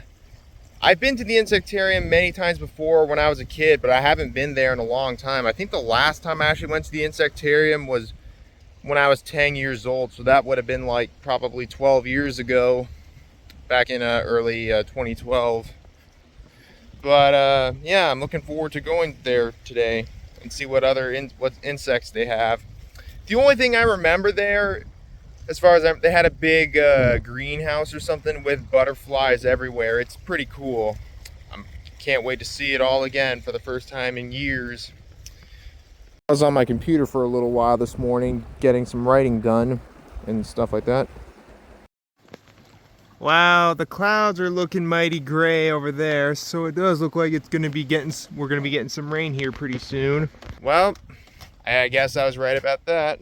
I've been to the insectarium many times before when I was a kid, but I haven't been there in a long time. I think the last time I actually went to the insectarium was when I was 10 years old, so that would have been like probably 12 years ago, back in early 2012. But yeah, I'm looking forward to going there today and see what other what insects they have. The only thing I remember there, as far as they had a big greenhouse or something with butterflies everywhere. It's pretty cool. I can't wait to see it all again for the first time in years. I was on my computer for a little while this morning getting some writing done and stuff like that. Wow, the clouds are looking mighty gray over there, so it does look like we're gonna be getting some rain here pretty soon. Well, I guess I was right about that.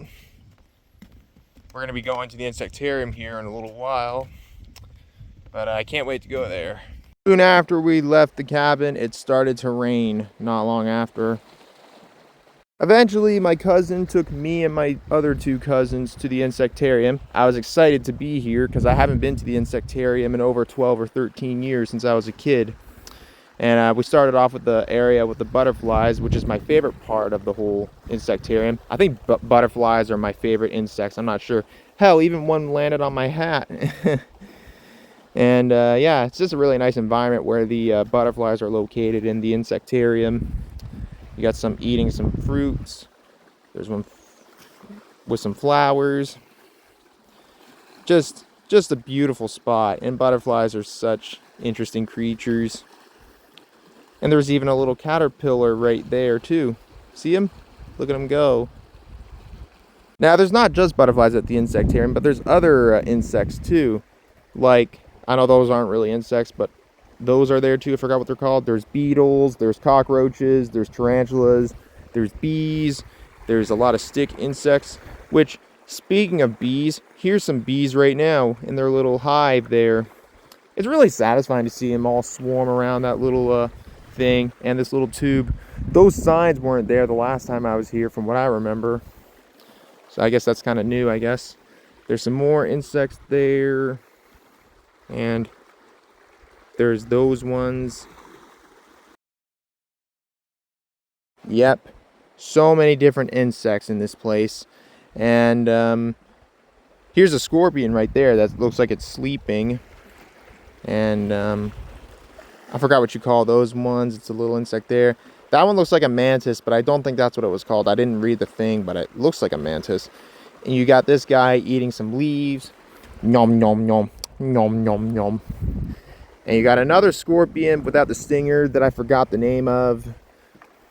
We're gonna be going to the insectarium here in a little while, but I can't wait to go there. Soon after we left the cabin, it started to rain not long after. Eventually, my cousin took me and my other 2 cousins to the insectarium. I was excited to be here because I haven't been to the insectarium in over 12 or 13 years since I was a kid. And we started off with the area with the butterflies, which is my favorite part of the whole insectarium. I think butterflies are my favorite insects. I'm not sure. Hell, even one landed on my hat. And yeah, it's just a really nice environment where the butterflies are located in the insectarium. You got some eating some fruits. There's one with some flowers. Just a beautiful spot. And butterflies are such interesting creatures. And there's even a little caterpillar right there too. See him? Look at him go. Now there's not just butterflies at the insectarium, but there's other insects too. Like, I know those aren't really insects, but those are there too. I forgot what they're called. There's beetles, there's cockroaches, there's tarantulas, there's bees, there's a lot of stick insects. Which, speaking of bees, here's some bees right now in their little hive there. It's really satisfying to see them all swarm around that little thing and this little tube. Those signs weren't there the last time I was here from what I remember. So I guess that's kind of new, I guess. There's some more insects there. And there's those ones. Yep. So many different insects in this place. And here's a scorpion right there that looks like it's sleeping. And I forgot what you call those ones. It's a little insect there. That one looks like a mantis, but I don't think that's what it was called. I didn't read the thing, but it looks like a mantis. And you got this guy eating some leaves. Nom, nom, nom. Nom, nom, nom. And you got another scorpion without the stinger that I forgot the name of.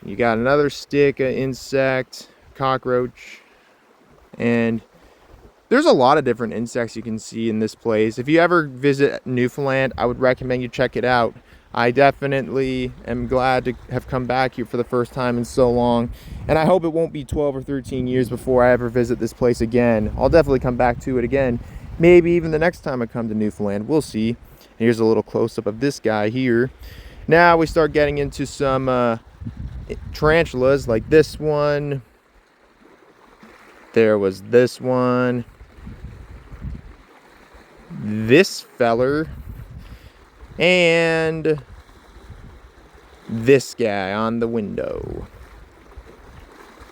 You got another stick, an insect, cockroach. And there's a lot of different insects you can see in this place. If you ever visit Newfoundland, I would recommend you check it out. I definitely am glad to have come back here for the first time in so long. And I hope it won't be 12 or 13 years before I ever visit this place again. I'll definitely come back to it again. Maybe even the next time I come to Newfoundland. We'll see. Here's a little close-up of this guy here. Now we start getting into some tarantulas like this one. There was this one. This feller. And this guy on the window.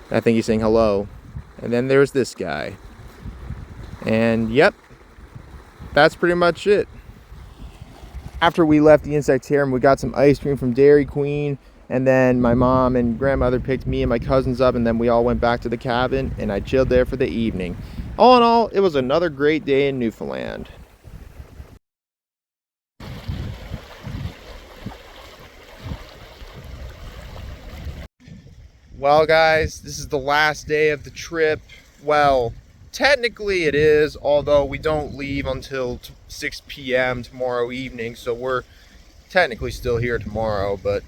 I think he's saying hello. And then there's this guy. And yep, that's pretty much it. After we left the insectarium, we got some ice cream from Dairy Queen. And then my mom and grandmother picked me and my cousins up. And then we all went back to the cabin. And I chilled there for the evening. All in all, it was another great day in Newfoundland. Well, guys, this is the last day of the trip. Well, technically it is, although we don't leave until 6 p.m. tomorrow evening, so we're technically still here tomorrow, but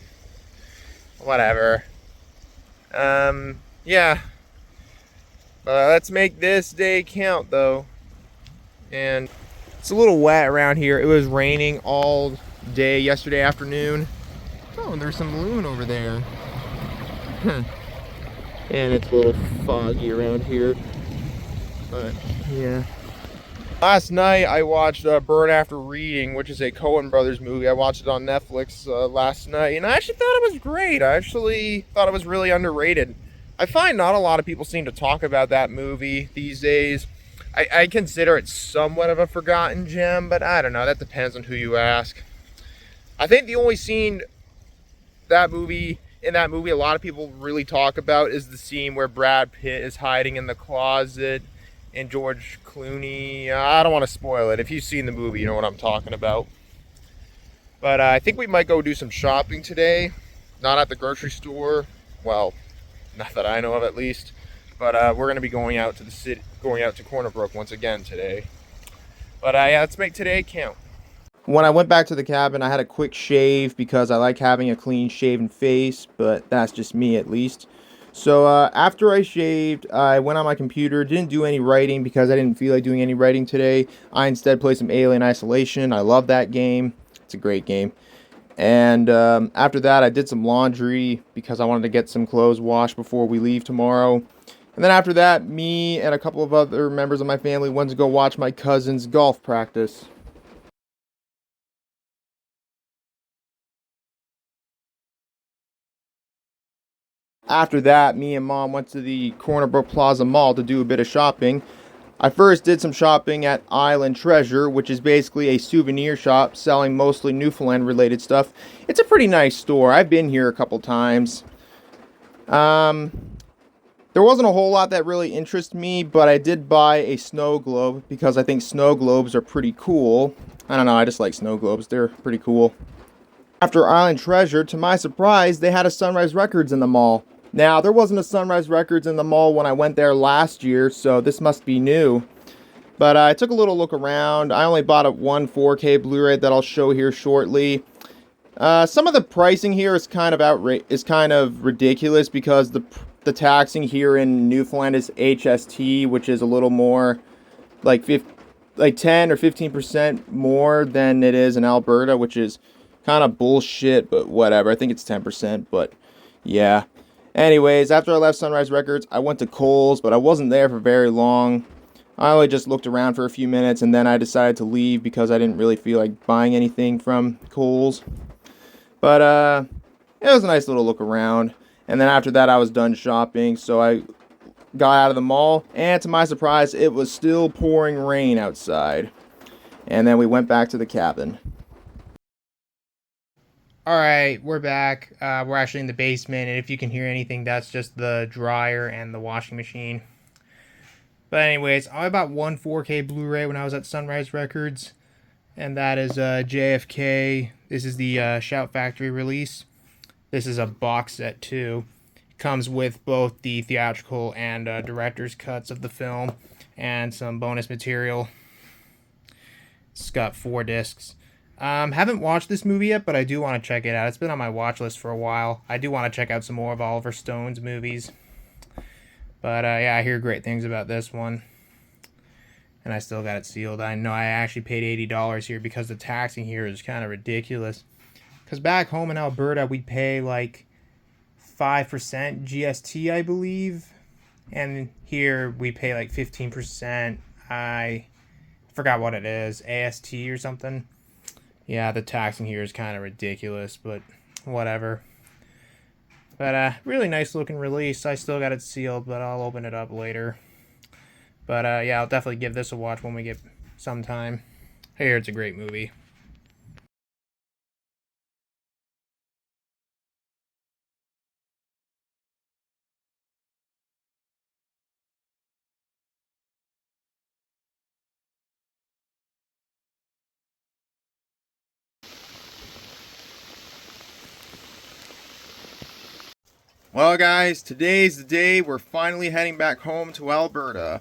whatever. Yeah. Let's make this day count, though. And it's a little wet around here. It was raining all day yesterday afternoon. Oh, and there's some loon over there. And it's a little foggy around here, but yeah. Last night I watched Burn After Reading, which is a Coen Brothers movie. I watched it on Netflix last night, and I actually thought it was great. I actually thought it was really underrated. I find not a lot of people seem to talk about that movie these days. I consider it somewhat of a forgotten gem, but I don't know. That depends on who you ask. I think the only scene in that movie a lot of people really talk about is the scene where Brad Pitt is hiding in the closet and George Clooney. I don't want to spoil it. If you've seen the movie, you know what I'm talking about. But I think we might go do some shopping today. Not at the grocery store. Well, not that I know of at least. But we're going to be going out to the city, going out to Corner Brook once again today. But yeah, let's make today count. When I went back to the cabin, I had a quick shave because I like having a clean shaven face, but that's just me at least. So after I shaved, I went on my computer, didn't do any writing because I didn't feel like doing any writing today. I instead played some Alien Isolation. I love that game. It's a great game. And after that, I did some laundry because I wanted to get some clothes washed before we leave tomorrow. And then after that, me and a couple of other members of my family went to go watch my cousin's golf practice. After that, me and Mom went to the Corner Brook Plaza Mall to do a bit of shopping. I first did some shopping at Island Treasure, which is basically a souvenir shop selling mostly Newfoundland related stuff. It's a pretty nice store. I've been here a couple times. There wasn't a whole lot that really interested me, but I did buy a snow globe because I think snow globes are pretty cool. I don't know, I just like snow globes. They're pretty cool. After Island Treasure, to my surprise, they had a Sunrise Records in the mall. Now, there wasn't a Sunrise Records in the mall when I went there last year, so this must be new. But I took a little look around. I only bought one 4K Blu-ray that I'll show here shortly. Some of the pricing here is kind of ridiculous because the taxing here in Newfoundland is HST, which is a little more like 10 or 15% more than it is in Alberta, which is kind of bullshit, but whatever. I think it's 10%, but yeah. Anyways, after I left Sunrise Records, I went to Kohl's, but I wasn't there for very long. I only just looked around for a few minutes, and then I decided to leave because I didn't really feel like buying anything from Kohl's. But it was a nice little look around. And then after that, I was done shopping, so I got out of the mall, and to my surprise, it was still pouring rain outside. And then we went back to the cabin. All right, we're back. We're actually in the basement, and if you can hear anything, that's just the dryer and the washing machine. But anyways, I bought one 4K Blu-ray when I was at Sunrise Records, and that is JFK. This is the Shout Factory release. This is a box set too. Comes with both the theatrical and director's cuts of the film, and some bonus material. It's got 4 discs. Haven't watched this movie yet, but I do want to check it out. It's been on my watch list for a while. I do want to check out some more of Oliver Stone's movies. But yeah, I hear great things about this one. And I still got it sealed. I know I actually paid $80 here because the taxing here is kind of ridiculous. Because back home in Alberta, we pay like 5% GST, I believe. And here we pay like 15%. I forgot what it is, AST or something. Yeah, the taxing here is kind of ridiculous, but whatever. But really nice looking release. I still got it sealed, but I'll open it up later. But yeah, I'll definitely give this a watch when we get some time. I hear it's a great movie. Well, guys, today's the day we're finally heading back home to Alberta.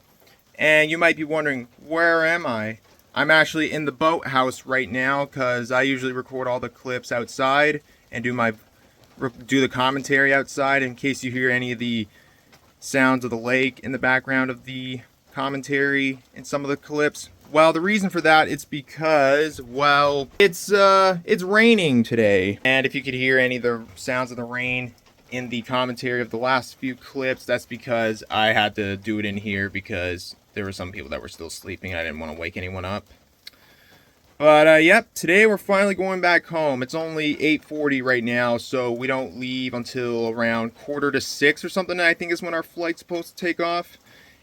And you might be wondering, where am I? I'm actually in the boathouse right now because I usually record all the clips outside and do the commentary outside in case you hear any of the sounds of the lake in the background of the commentary in some of the clips. Well, the reason for that is because, well, it's raining today. And if you could hear any of the sounds of the rain in the commentary of the last few clips, that's because I had to do it in here because there were some people that were still sleeping and I didn't want to wake anyone up. But yep, today we're finally going back home. It's only 8:40 right now, so we don't leave until around 5:45 or something. I think is when our flight's supposed to take off.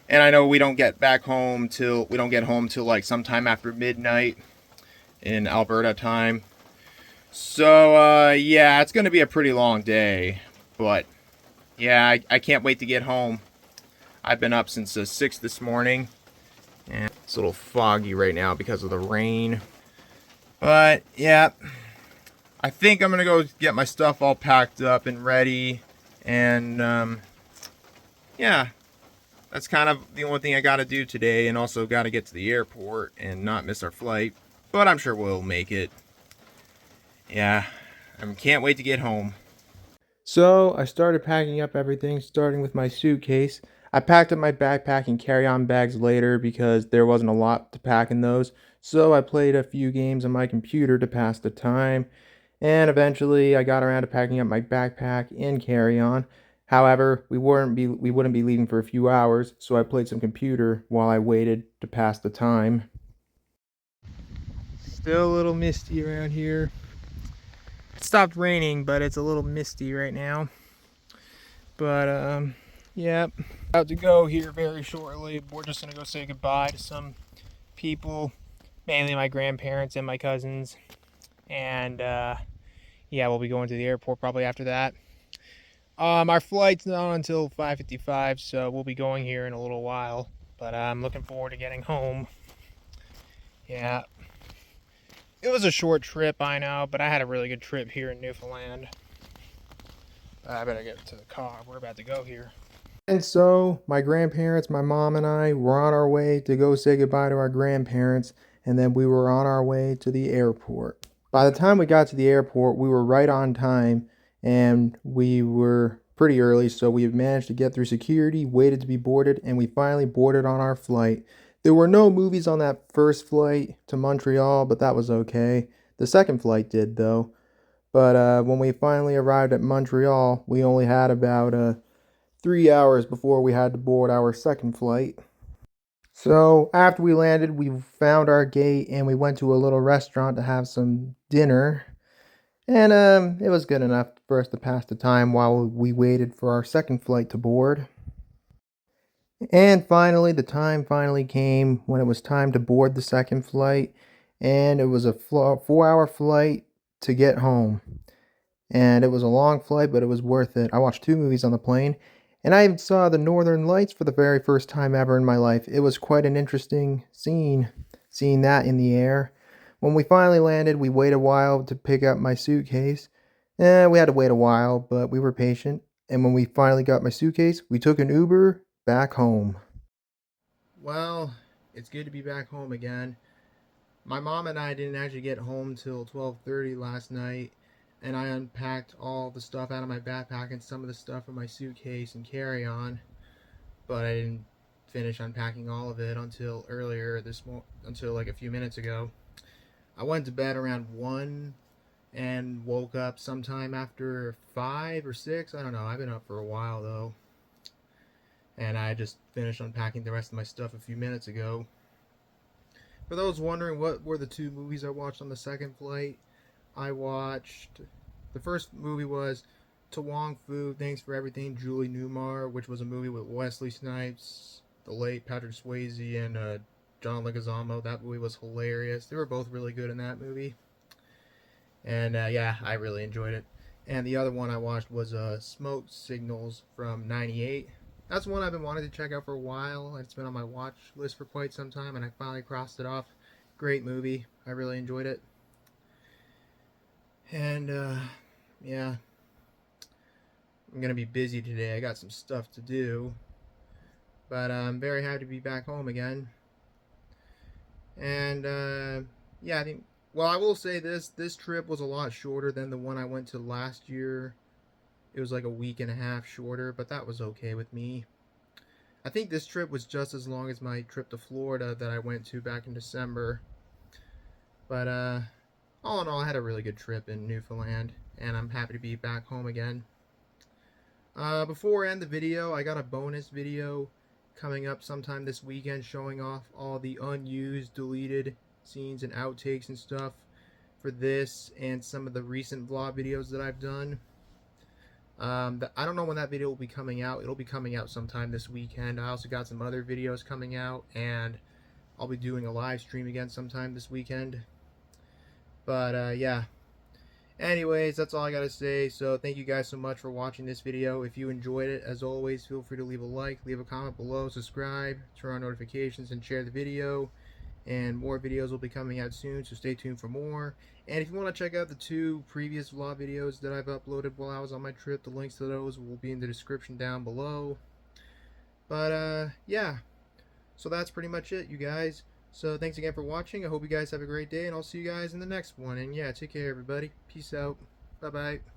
And I know we don't get home till like sometime after midnight in Alberta time. So yeah, it's gonna be a pretty long day. But yeah, I can't wait to get home. I've been up since 6 this morning. And it's a little foggy right now because of the rain. But yeah, I think I'm gonna go get my stuff all packed up and ready. And yeah, that's kind of the only thing I gotta do today. And also gotta get to the airport and not miss our flight. But I'm sure we'll make it. Yeah, I can't wait to get home. So I started packing up everything, starting with my suitcase. I packed up my backpack and carry-on bags later because there wasn't a lot to pack in those. So I played a few games on my computer to pass the time. And eventually I got around to packing up my backpack and carry-on. However, we wouldn't be leaving for a few hours, so I played some computer while I waited to pass the time. Still a little misty around here. It stopped raining, but it's a little misty right now. But yeah, about to go here very shortly. We're just gonna go say goodbye to some people, mainly my grandparents and my cousins. And yeah, we'll be going to the airport probably after that. Our flight's not until 5:55, so we'll be going here in a little while. But I'm looking forward to getting home. Yeah, it was a short trip, I know, but I had a really good trip here in Newfoundland. I better get to the car. We're about to go here. And so, my grandparents, my mom, and I were on our way to go say goodbye to our grandparents, and then we were on our way to the airport. By the time we got to the airport, we were right on time, and we were pretty early, so we managed to get through security, waited to be boarded, and we finally boarded on our flight. There were no movies on that first flight to Montreal, but that was okay. The second flight did, though. But when we finally arrived at Montreal, we only had about 3 hours before we had to board our second flight. So after we landed, we found our gate and we went to a little restaurant to have some dinner. And it was good enough for us to pass the time while we waited for our second flight to board. And finally, the time finally came when it was time to board the second flight. And it was a 4-hour flight to get home. and it was a long flight, but it was worth it. I watched 2 movies on the plane, and I even saw the Northern Lights for the very first time ever in my life. It was quite an interesting scene, seeing that in the air. When we finally landed, we waited a while to pick up my suitcase. We had to wait a while, but we were patient. And when we finally got my suitcase, we took an Uber back home. Well, it's good to be back home again. My mom and I didn't actually get home till 12:30 last night, and I unpacked all the stuff out of my backpack and some of the stuff in my suitcase and carry-on, but I didn't finish unpacking all of it until until like a few minutes ago. I went to bed around 1 and woke up sometime after 5 or 6. I don't know. I've been up for a while though. And I just finished unpacking the rest of my stuff a few minutes ago. For those wondering what were the 2 movies I watched on the second flight, I watched the first movie was To Wong Fu, Thanks for Everything, Julie Newmar, which was a movie with Wesley Snipes, the late Patrick Swayze, and John Leguizamo. That movie was hilarious. They were both really good in that movie. And yeah, I really enjoyed it. And the other one I watched was Smoke Signals from '98. That's one I've been wanting to check out for a while. It's been on my watch list for quite some time, and I finally crossed it off. Great movie. I really enjoyed it. And yeah, I'm gonna be busy today. I got some stuff to do, but I'm very happy to be back home again. And yeah, I think. Well, I will say this trip was a lot shorter than the one I went to last year. It was like a week and a half shorter, but that was okay with me. I think this trip was just as long as my trip to Florida that I went to back in December. But all in all, I had a really good trip in Newfoundland, and I'm happy to be back home again. Before I end the video, I got a bonus video coming up sometime this weekend showing off all the unused, deleted scenes and outtakes and stuff for this and some of the recent vlog videos that I've done. I don't know when that video will be coming out. It'll be coming out sometime this weekend. I also got some other videos coming out, and I'll be doing a live stream again sometime this weekend. But yeah, anyways, that's all I gotta say. So thank you guys so much for watching this video. If you enjoyed it, as always, feel free to leave a like, leave a comment below, subscribe, turn on notifications, and share the video. And more videos will be coming out soon, so stay tuned for more. And if you want to check out the 2 previous vlog videos that I've uploaded while I was on my trip, the links to those will be in the description down below. But yeah, so that's pretty much it, you guys. So thanks again for watching. I hope you guys have a great day, and I'll see you guys in the next one. And yeah, take care, everybody. Peace out. Bye-bye.